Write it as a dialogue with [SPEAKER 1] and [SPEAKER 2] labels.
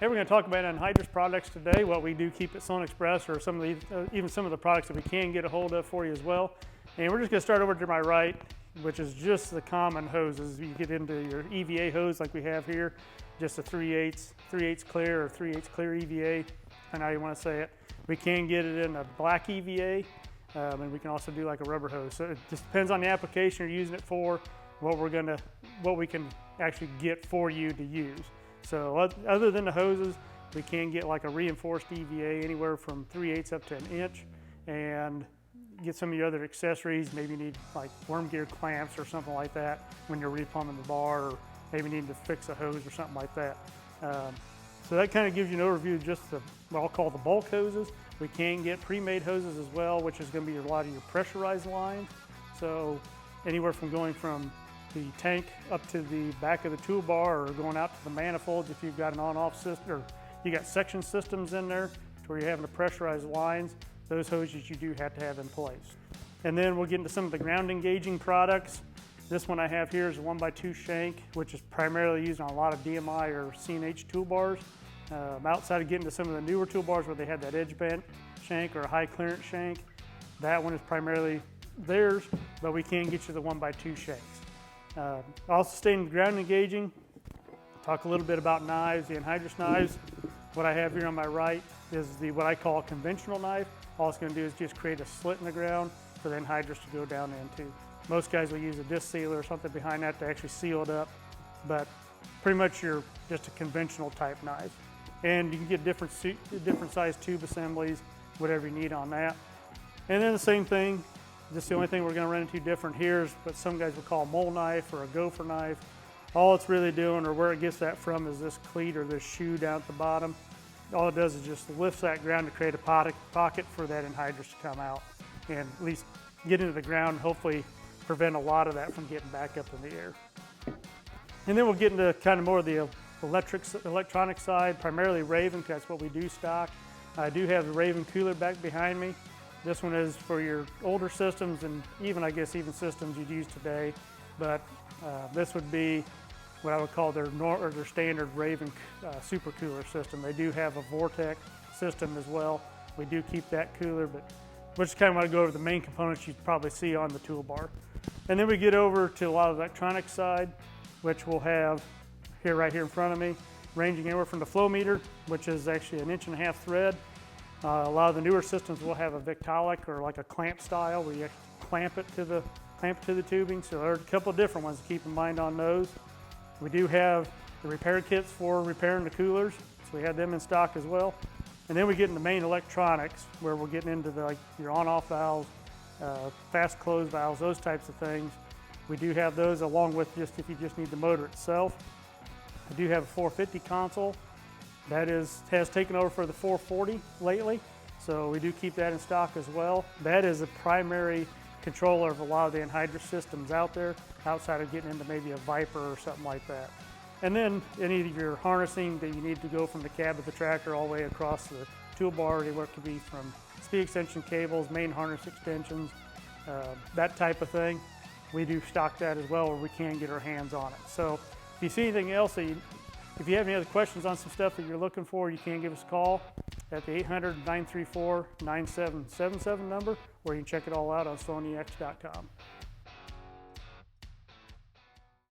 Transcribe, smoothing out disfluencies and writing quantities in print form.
[SPEAKER 1] Hey, we're going to talk about anhydrous products today, what we do keep at Sloan Express, or even some of the products that we can get a hold of for you as well. And we're just going to start over to my right, which is just the common hoses. You get into your EVA hose like we have here, just a 3/8 clear or 3/8 clear EVA, and how you want to say it. We can get it in a black EVA, and we can also do like a rubber hose. So it just depends on the application you're using it for, what we can actually get for you to use. So other than the hoses, we can get like a reinforced EVA anywhere from 3/8 up to an inch, and get some of your other accessories. Maybe you need like worm gear clamps or something like that when you're replumbing the bar, or maybe need to fix a hose or something like that. So that kind of gives you an overview of just what I'll call the bulk hoses. We can get pre-made hoses as well, which is going to be a lot of your pressurized lines. So anywhere from going from the tank up to the back of the toolbar, or going out to the manifolds if you've got an on-off system, or you got section systems in there to where you're having to pressurize lines. Those hoses you do have to have in place. And then we'll get into some of the ground engaging products. This one I have here is a 1x2 shank, which is primarily used on a lot of DMI or CNH toolbars. Outside of getting to some of the newer toolbars where they have that edge bent shank or a high clearance shank, that one is primarily theirs, but we can get you the 1x2 shanks. Also staying ground engaging, talk a little bit about knives, the anhydrous knives. What I have here on my right is what I call a conventional knife. All it's going to do is just create a slit in the ground for the anhydrous to go down into. Most guys will use a disc sealer or something behind that to actually seal it up, but pretty much you're just a conventional type knife. And you can get different size tube assemblies, whatever you need on that. And then the same thing, just the only thing we're going to run into different here is what some guys would call a mole knife or a gopher knife. All it's really doing, or where it gets that from, is this cleat or this shoe down at the bottom. All it does is just lifts that ground to create a pocket for that anhydrous to come out and at least get into the ground and hopefully prevent a lot of that from getting back up in the air. And then we'll get into kind of more of the electronic side, primarily Raven, because that's what we do stock. I do have the Raven cooler back behind me. This one is for your older systems, and I guess even systems you'd use today. But this would be what I would call their standard Raven super cooler system. They do have a Vortex system as well. We do keep that cooler, but we just kind of want to go over the main components you probably see on the toolbar. And then we get over to a lot of the electronic side, which we'll have right here in front of me, ranging anywhere from the flow meter, which is actually an 1.5 inch thread. A lot of the newer systems will have a Victolic or like a clamp style where you actually clamp it to the tubing. So there are a couple of different ones to keep in mind on those. We do have the repair kits for repairing the coolers, so we have them in stock as well. And then we get into main electronics, where we're getting into your on-off valves, fast close valves, those types of things. We do have those along with if you just need the motor itself. I do have a 450 console. That has taken over for the 440 lately, so we do keep that in stock as well. That is a primary controller of a lot of the anhydrous systems out there, outside of getting into maybe a Viper or something like that. And then any of your harnessing that you need to go from the cab of the tractor all the way across the toolbar, anywhere it could be from speed extension cables, main harness extensions, that type of thing. We do stock that as well, where we can get our hands on it. So if you see anything else, if you have any other questions on some stuff that you're looking for, you can give us a call at the 800-934-9777 number, or you can check it all out on sloanex.com.